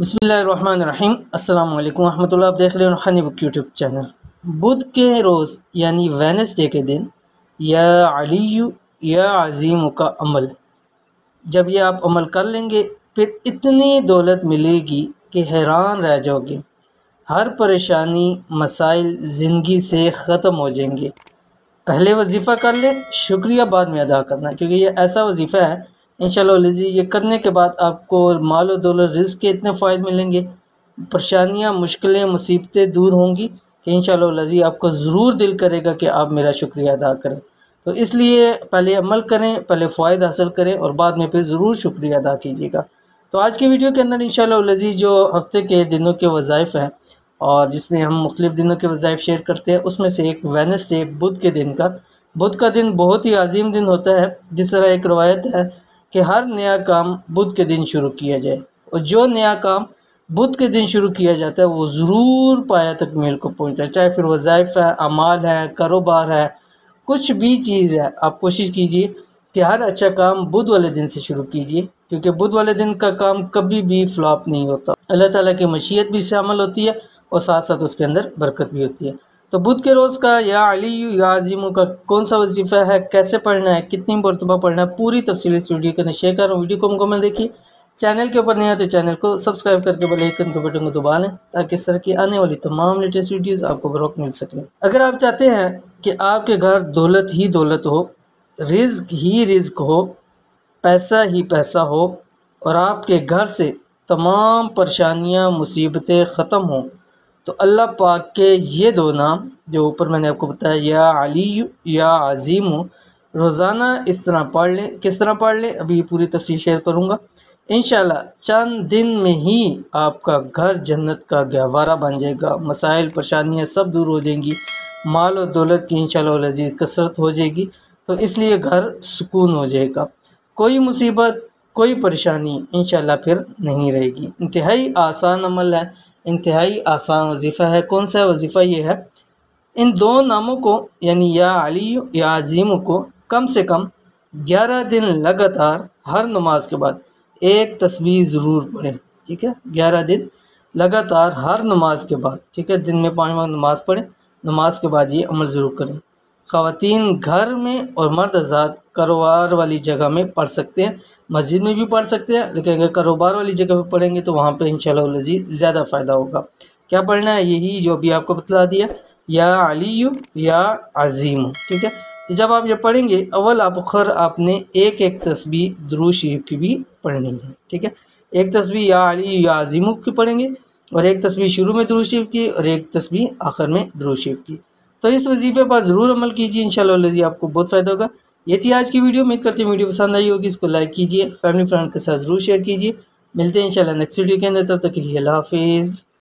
बिस्मिल्लाहिर्रहमानिर्रहीम अस्सलाम वालेकुम रहमतुल्लाह। आप देख रहे हो हनी बुक यूट्यूब चैनल। बुध के रोज़ यानी वेडनेसडे के दिन या अलीयु या अज़ीम का अमल जब ये आप अमल कर लेंगे फिर इतनी दौलत मिलेगी कि हैरान रह जाओगे। हर परेशानी मसाइल ज़िंदगी से ख़त्म हो जाएंगे। पहले वजीफ़ा कर ले, शुक्रिया बाद में अदा करना, क्योंकि ये ऐसा वजीफ़ा है इंशाअल्लाह लजी ये करने के बाद आपको माल और दौलत रिज़्क़ के इतने फ़ायदे मिलेंगे, परेशानियाँ मुश्किलें मुसीबतें दूर होंगी कि इंशाअल्लाह लजी आपको ज़रूर दिल करेगा कि आप मेरा शुक्रिया अदा करें। तो इसलिए पहले अमल करें, पहले फ़ायदा हासिल करें और बाद में फिर ज़रूर शुक्रिया अदा कीजिएगा। तो आज की वीडियो के अंदर इंशाअल्लाह लजी जो हफ़्ते के दिनों के वज़ाइफ़ हैं और जिसमें हम मुख्तलिफ़ दिनों के वज़ाइफ़ शेयर करते हैं, उसमें से एक वेडनेसडे बुध के दिन का। बुध का दिन बहुत ही अजीम दिन होता है। जिस तरह एक रवायत है कि हर नया काम बुध के दिन शुरू किया जाए और जो नया काम बुध के दिन शुरू किया जाता है वो ज़रूर पाया तकमील को पहुँचता है, चाहे फिर वज़ाइफ़ है, अमाल है, कारोबार है, कुछ भी चीज़ है। आप कोशिश कीजिए कि हर अच्छा काम बुध वाले दिन से शुरू कीजिए, क्योंकि बुध वाले दिन का काम कभी भी फ्लॉप नहीं होता। अल्लाह ताला की मशीयत भी शामिल होती है और साथ साथ उसके अंदर बरकत भी होती है। तो बुध के रोज़ का या अलीयु या अज़ीमु का कौन सा वजीफ़ा है, कैसे पढ़ना है, कितनी मरतबा पढ़ना है, पूरी तफसील इस वीडियो के अंदर शेयर कर रहा हूँ। वीडियो को मुकम्मल देखिए। चैनल के ऊपर नहीं है तो चैनल को सब्सक्राइब करके बेल आइकन के बटन को दबा लें ताकि इस तरह की आने वाली तमाम लेटेस्ट वीडियोज़ आपको बरोक़ मिल सकें। अगर आप चाहते हैं कि आपके घर दौलत ही दौलत हो, रिज़्क़ ही रिज़्क़ हो, पैसा ही पैसा हो और आपके घर से तमाम परेशानियाँ मुसीबतें ख़त्म हों, तो अल्लाह पाक के ये दो नाम जो ऊपर मैंने आपको बताया या अलीयु या अज़ीमु, रोज़ाना इस तरह पढ़ लें। किस तरह पढ़ लें अभी पूरी तफसील शेयर करूँगा। इंशाअल्लाह चंद दिन में ही आपका घर जन्नत का गहवारा बन जाएगा। मसाइल परेशानियाँ सब दूर हो जाएंगी, माल और दौलत की इंशाअल्लाह लज़ीज़ कसरत हो जाएगी। तो इसलिए घर सुकून हो जाएगा, कोई मुसीबत कोई परेशानी इंशाअल्लाह फिर नहीं रहेगी। इंतहाई आसान अमल है, इंतहाई आसान वजीफ़ा है। कौन सा वजीफ़ा ये है, इन दो नामों को यानी या अलीयु या अज़ीमु को कम से कम 11 दिन लगातार हर नमाज के बाद एक तस्बीह ज़रूर पढ़ें। ठीक है, 11 दिन लगातार हर नमाज के बाद, ठीक है, दिन में 5 वक्त नमाज़ पढ़ें, नमाज के बाद ये अमल ज़रूर करें। ख़वातीन घर में और मर्द आज़ाद कारोबार वाली जगह में पढ़ सकते हैं, मस्जिद में भी पढ़ सकते हैं, लेकिन अगर कारोबार वाली जगह पे पढ़ेंगे तो वहाँ पे इंशाअल्लाह लज़ीज़ ज़्यादा फ़ायदा होगा। क्या पढ़ना है, यही जो अभी आपको बतला दिया, या अलीयु या अज़ीमु। ठीक है, तो जब आप ये पढ़ेंगे अव्वल आखिर आपने एक एक तस्बीह दुरूद शरीफ की भी पढ़नी है। ठीक है, एक तस्बीह या अलीयु या अज़ीमु की पढ़ेंगे और एक तस्बीह शुरू में दुरूद शरीफ की और एक तस्बीह आखिर में दुरूद शरीफ की। तो इस वजीफ़े पर ज़रूर अमल कीजिए, इंशाअल्लाह लज़ीज़ आपको बहुत फ़ायदा होगा। ये थी आज की वीडियो। उम्मीद करती हूँ वीडियो पसंद आई होगी। इसको लाइक कीजिए, फैमिली फ्रेंड के साथ ज़रूर शेयर कीजिए। मिलते हैं इंशाअल्लाह नेक्स्ट वीडियो के अंदर, तब तक के लिए अल्लाह हाफ़िज़।